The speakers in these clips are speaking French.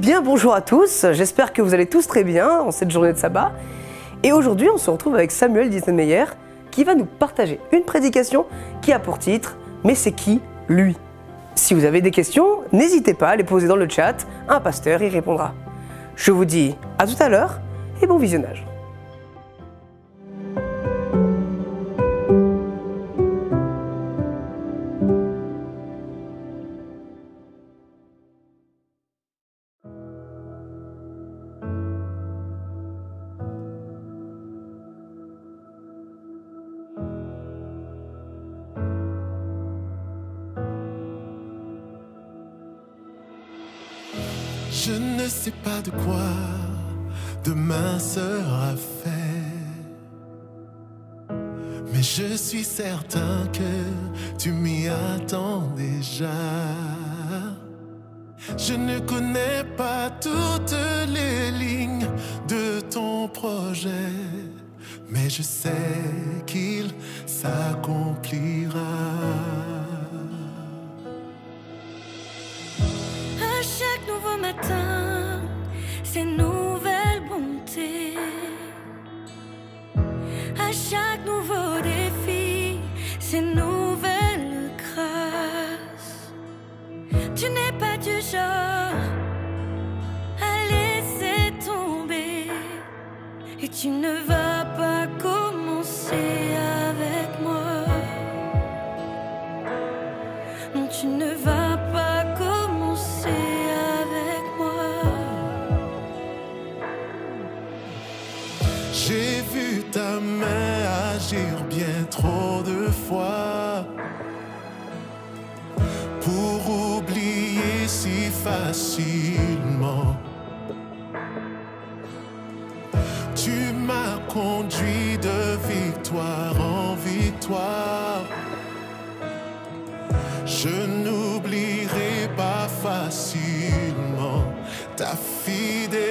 bien bonjour à tous, j'espère que vous allez tous très bien en cette journée de sabbat. Et aujourd'hui on se retrouve avec Samuel Disney-Meyer qui va nous partager une prédication qui a pour titre « Mais c'est qui, lui ?» Si vous avez des questions, n'hésitez pas à les poser dans le chat, un pasteur y répondra. Je vous dis à tout à l'heure et bon visionnage. Je ne sais pas de quoi demain sera fait, mais je suis certain que tu m'y attends déjà. Je ne connais pas toutes les lignes de ton projet, mais je sais qu'il s'accomplira. Chaque nouveau matin, c'est nouvelle bonté. À chaque nouveau défi, c'est nouvelle grâce. Tu n'es pas du genre à laisser tomber, et tu ne vas pas commencer avec moi. Non, tu ne vas pas commencer avec moi. J'ai vu ta main agir bien trop de fois pour oublier si facilement. Tu m'as conduit de victoire en victoire. Je n'oublierai pas facilement ta fidélité.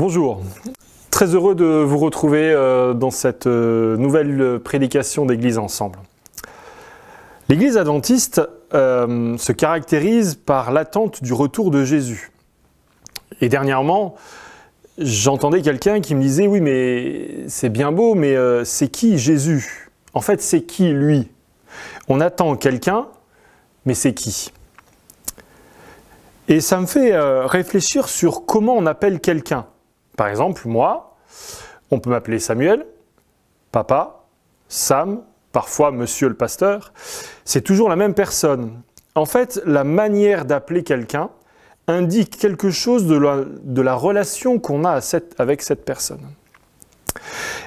Bonjour, très heureux de vous retrouver dans cette nouvelle prédication d'Église Ensemble. L'Église adventiste se caractérise par l'attente du retour de Jésus. Et dernièrement, j'entendais quelqu'un qui me disait « Oui, mais c'est bien beau, mais c'est qui Jésus? En fait, c'est qui lui? On attend quelqu'un, mais c'est qui ?» Et ça me fait réfléchir sur comment on appelle quelqu'un. Par exemple, moi, on peut m'appeler Samuel, papa, Sam, parfois monsieur le pasteur. C'est toujours la même personne. En fait, la manière d'appeler quelqu'un indique quelque chose de la relation qu'on a avec cette personne.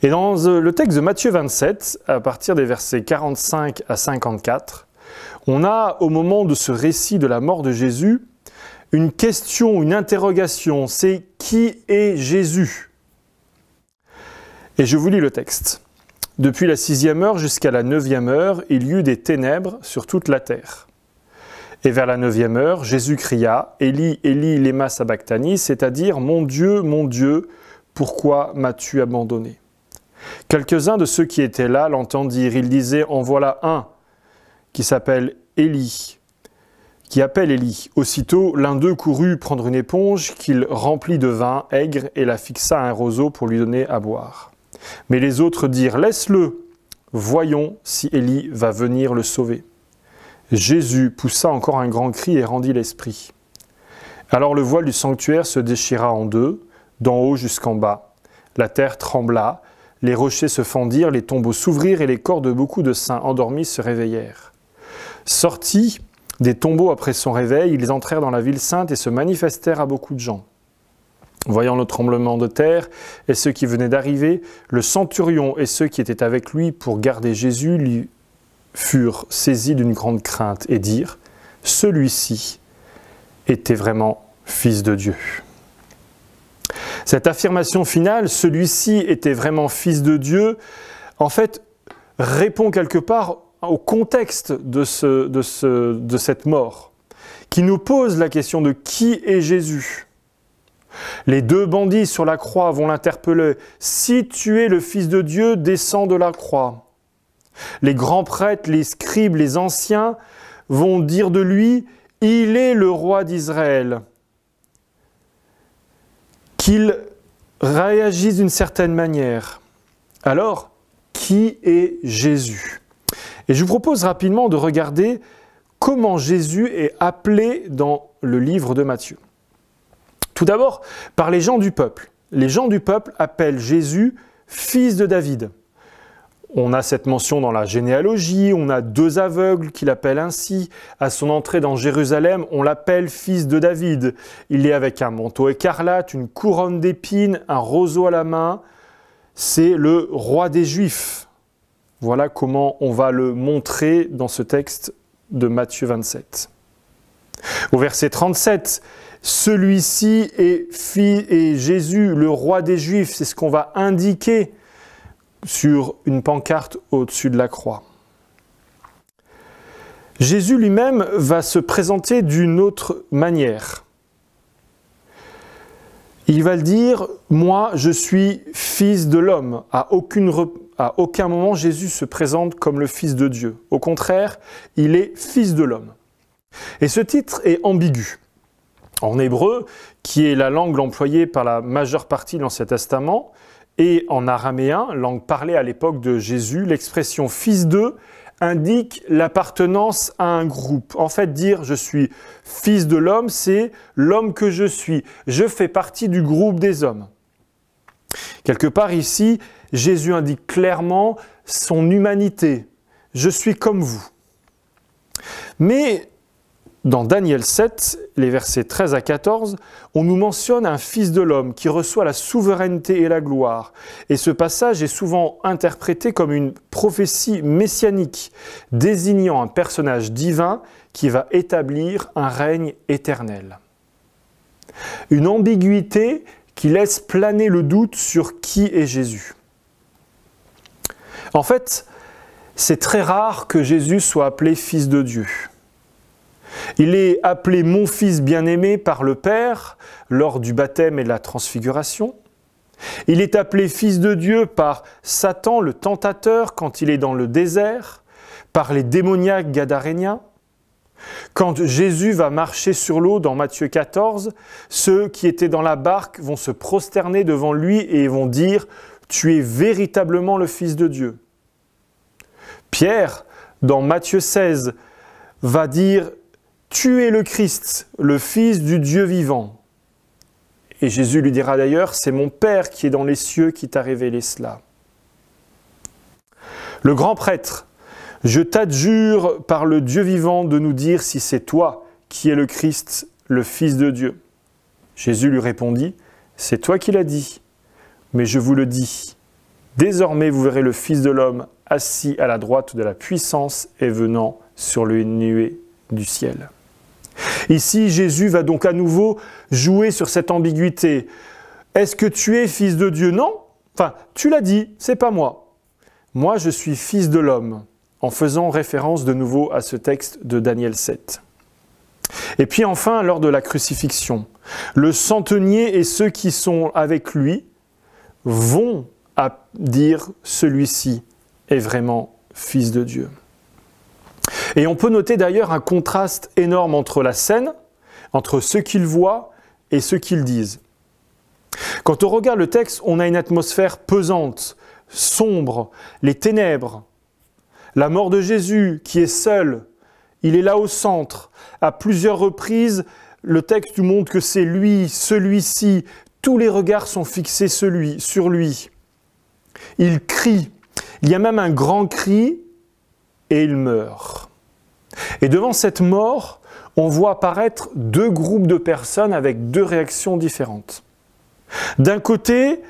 Et dans le texte de Matthieu 27, à partir des versets 45 à 54, on a, au moment de ce récit de la mort de Jésus, une question, une interrogation, c'est « Qui est Jésus ?» Et je vous lis le texte. « Depuis la 6e heure jusqu'à la 9e heure, il y eut des ténèbres sur toute la terre. Et vers la 9e heure, Jésus cria « Élie, Élie, lema sabachthani », c'est-à-dire « Mon Dieu, pourquoi m'as-tu abandonné ?» Quelques-uns de ceux qui étaient là l'entendirent. Ils disaient « En voilà un qui s'appelle Élie. » qui appelle Élie. Aussitôt, l'un d'eux courut prendre une éponge qu'il remplit de vin aigre et la fixa à un roseau pour lui donner à boire. Mais les autres dirent « Laisse-le, voyons si Élie va venir le sauver. » Jésus poussa encore un grand cri et rendit l'esprit. Alors le voile du sanctuaire se déchira en deux, d'en haut jusqu'en bas. La terre trembla, les rochers se fendirent, les tombeaux s'ouvrirent et les corps de beaucoup de saints endormis se réveillèrent. Sortis des tombeaux après son réveil, ils entrèrent dans la ville sainte et se manifestèrent à beaucoup de gens. Voyant le tremblement de terre et ceux qui venaient d'arriver, le centurion et ceux qui étaient avec lui pour garder Jésus lui furent saisis d'une grande crainte et dirent « Celui-ci était vraiment Fils de Dieu. » Cette affirmation finale, « Celui-ci était vraiment Fils de Dieu », en fait, répond quelque part au contexte de cette mort, qui nous pose la question de qui est Jésus. Les deux bandits sur la croix vont l'interpeller. « Si tu es le Fils de Dieu, descends de la croix. » Les grands prêtres, les scribes, les anciens vont dire de lui « Il est le roi d'Israël ». Qu'il réagisse d'une certaine manière. Alors, qui est Jésus ? Et je vous propose rapidement de regarder comment Jésus est appelé dans le livre de Matthieu. Tout d'abord, par les gens du peuple. Les gens du peuple appellent Jésus « fils de David ». On a cette mention dans la généalogie, on a deux aveugles qui l'appellent ainsi. À son entrée dans Jérusalem, on l'appelle « fils de David ». Il est avec un manteau écarlate, une couronne d'épines, un roseau à la main. C'est le roi des Juifs. Voilà comment on va le montrer dans ce texte de Matthieu 27. Au verset 37, « Celui-ci est Jésus, le roi des Juifs », c'est ce qu'on va indiquer sur une pancarte au-dessus de la croix. Jésus lui-même va se présenter d'une autre manière. Il va le dire « Moi, je suis fils de l'homme ». À aucun moment, Jésus se présente comme le Fils de Dieu. Au contraire, il est Fils de l'homme. Et ce titre est ambigu. En hébreu, qui est la langue employée par la majeure partie de l'Ancien Testament, et en araméen, langue parlée à l'époque de Jésus, l'expression « fils de » indique l'appartenance à un groupe. En fait, dire « je suis fils de l'homme », c'est l'homme que je suis. Je fais partie du groupe des hommes. Quelque part ici, Jésus indique clairement son humanité. « Je suis comme vous ». Mais dans Daniel 7, les versets 13 à 14, on nous mentionne un fils de l'homme qui reçoit la souveraineté et la gloire. Et ce passage est souvent interprété comme une prophétie messianique, désignant un personnage divin qui va établir un règne éternel. Une ambiguïté qui laisse planer le doute sur qui est Jésus. En fait, c'est très rare que Jésus soit appelé Fils de Dieu. Il est appelé « mon fils bien-aimé » par le Père lors du baptême et de la transfiguration. Il est appelé fils de Dieu par Satan, le tentateur, quand il est dans le désert, par les démoniaques gadaréniens. Quand Jésus va marcher sur l'eau dans Matthieu 14, ceux qui étaient dans la barque vont se prosterner devant lui et vont dire « Tu es véritablement le Fils de Dieu ». Pierre, dans Matthieu 16, va dire « Tu es le Christ, le Fils du Dieu vivant ». Et Jésus lui dira d'ailleurs « C'est mon Père qui est dans les cieux qui t'a révélé cela ». Le grand prêtre, « Je t'adjure par le Dieu vivant de nous dire si c'est toi qui es le Christ, le Fils de Dieu. » Jésus lui répondit « C'est toi qui l'as dit, mais je vous le dis. Désormais vous verrez le Fils de l'homme assis à la droite de la puissance et venant sur les nuées du ciel. » Ici, Jésus va donc à nouveau jouer sur cette ambiguïté. Est-ce que tu es fils de Dieu? Non. Enfin, tu l'as dit, c'est pas moi. Moi, je suis fils de l'homme, en faisant référence de nouveau à ce texte de Daniel 7. Et puis enfin, lors de la crucifixion, le centenier et ceux qui sont avec lui vont à dire « celui-ci est vraiment fils de Dieu ». Et on peut noter d'ailleurs un contraste énorme entre la scène, entre ce qu'ils voient et ce qu'ils disent. Quand on regarde le texte, on a une atmosphère pesante, sombre, les ténèbres. La mort de Jésus qui est seul, il est là au centre. À plusieurs reprises, le texte nous montre que c'est lui, celui-ci. Tous les regards sont fixés sur lui. Il crie. Il y a même un grand cri et il meurt. Et devant cette mort, on voit apparaître deux groupes de personnes avec deux réactions différentes. D'un côté,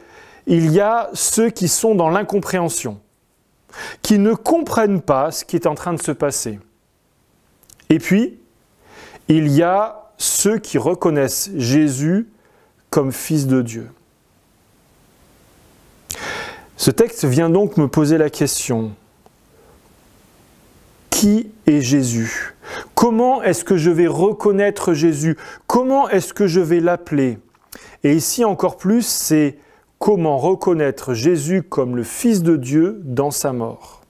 il y a ceux qui sont dans l'incompréhension, qui ne comprennent pas ce qui est en train de se passer. Et puis, il y a ceux qui reconnaissent Jésus comme Fils de Dieu. Ce texte vient donc me poser la question: qui est Jésus? Comment est-ce que je vais reconnaître Jésus? Comment est-ce que je vais l'appeler? Et ici encore plus, c'est comment reconnaître Jésus comme le Fils de Dieu dans sa mort.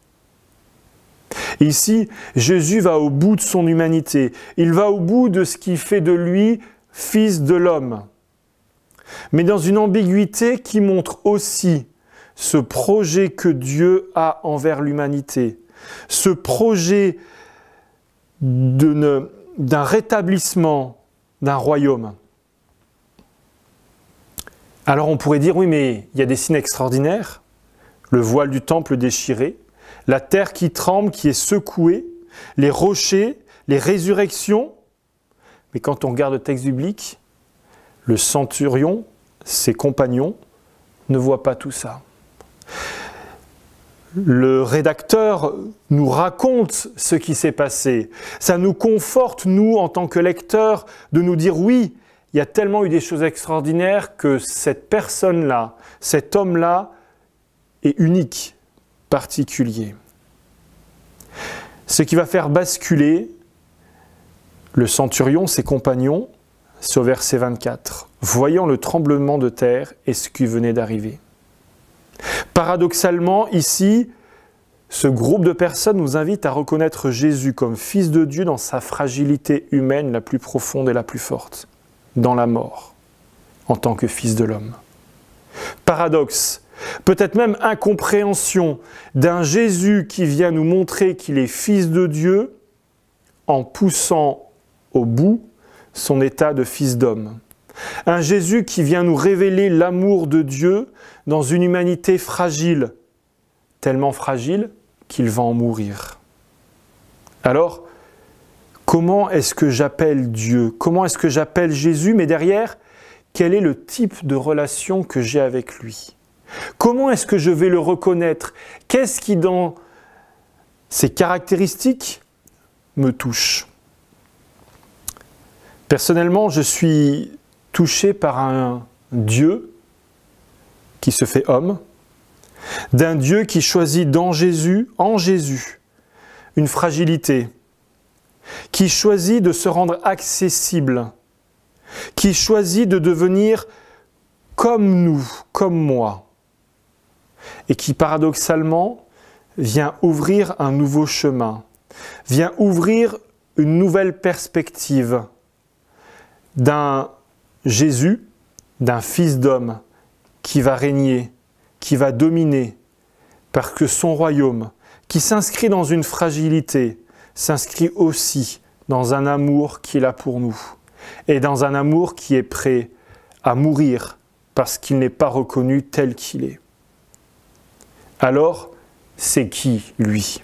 Ici, Jésus va au bout de son humanité. Il va au bout de ce qui fait de lui Fils de l'homme. Mais dans une ambiguïté qui montre aussi ce projet que Dieu a envers l'humanité. Ce projet d'un rétablissement d'un royaume. Alors on pourrait dire, oui, mais il y a des signes extraordinaires. Le voile du temple déchiré, la terre qui tremble, qui est secouée, les rochers, les résurrections. Mais quand on regarde le texte biblique, le centurion, ses compagnons, ne voient pas tout ça. Le rédacteur nous raconte ce qui s'est passé. Ça nous conforte, nous, en tant que lecteurs, de nous dire oui, il y a tellement eu des choses extraordinaires que cette personne-là, cet homme-là, est unique, particulier. Ce qui va faire basculer le centurion, ses compagnons, c'est au verset 24. Voyant le tremblement de terre et ce qui venait d'arriver. Paradoxalement, ici, ce groupe de personnes nous invite à reconnaître Jésus comme Fils de Dieu dans sa fragilité humaine la plus profonde et la plus forte, dans la mort, en tant que Fils de l'homme. Paradoxe, peut-être même incompréhension d'un Jésus qui vient nous montrer qu'il est Fils de Dieu en poussant au bout son état de Fils d'homme. Un Jésus qui vient nous révéler l'amour de Dieu dans une humanité fragile, tellement fragile qu'il va en mourir. Alors, comment est-ce que j'appelle Dieu? Comment est-ce que j'appelle Jésus? Mais derrière, quel est le type de relation que j'ai avec lui? Comment est-ce que je vais le reconnaître? Qu'est-ce qui, dans ses caractéristiques, me touche? Personnellement, je suis touché par un Dieu qui se fait homme, d'un Dieu qui choisit en Jésus, une fragilité, qui choisit de se rendre accessible, qui choisit de devenir comme nous, comme moi, et qui paradoxalement vient ouvrir un nouveau chemin, vient ouvrir une nouvelle perspective d'un Jésus, d'un Fils d'homme qui va régner, qui va dominer, parce que son royaume, qui s'inscrit dans une fragilité, s'inscrit aussi dans un amour qu'il a pour nous, et dans un amour qui est prêt à mourir parce qu'il n'est pas reconnu tel qu'il est. Alors, c'est qui lui?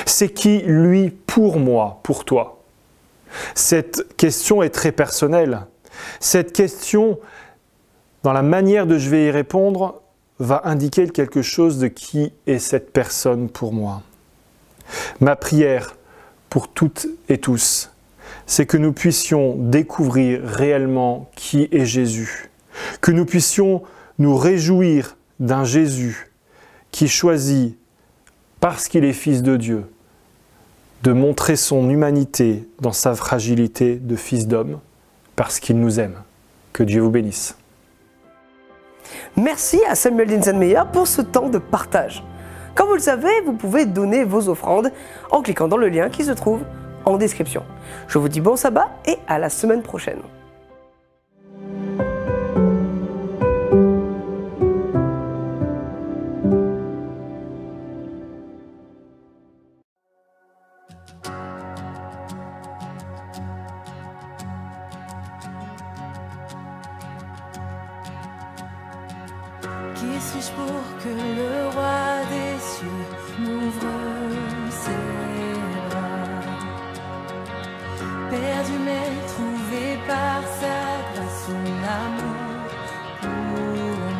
C'est qui lui pour moi, pour toi? Cette question est très personnelle. Cette question, dans la manière dont je vais y répondre, va indiquer quelque chose de qui est cette personne pour moi. Ma prière pour toutes et tous, c'est que nous puissions découvrir réellement qui est Jésus, que nous puissions nous réjouir d'un Jésus qui choisit, parce qu'il est Fils de Dieu, de montrer son humanité dans sa fragilité de Fils d'homme, parce qu'il nous aime. Que Dieu vous bénisse. Merci à Samuel Dinsenmeyer pour ce temps de partage. Comme vous le savez, vous pouvez donner vos offrandes en cliquant dans le lien qui se trouve en description. Je vous dis bon sabbat et à la semaine prochaine. Qui suis-je pour que le roi des cieux m'ouvre ses bras? Perdu mais trouvé par sa grâce, son amour pour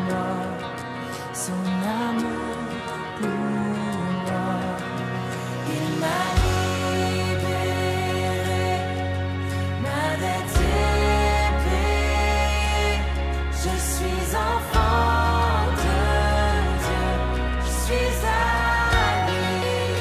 moi, son amour pour moi. Il m'a libéré, ma dette est payée, je suis enfant. Je suis à lui.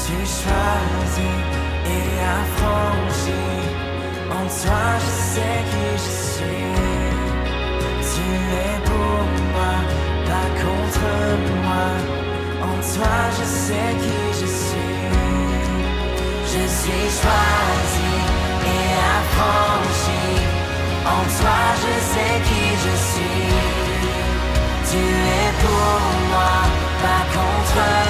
suis choisi et affranchi. En toi je sais qui je suis. Tu es pour moi, pas contre moi. En toi je sais qui je suis. Je suis choisi et affranchi. En toi je sais qui je suis. Tu es pour moi, pas contre moi.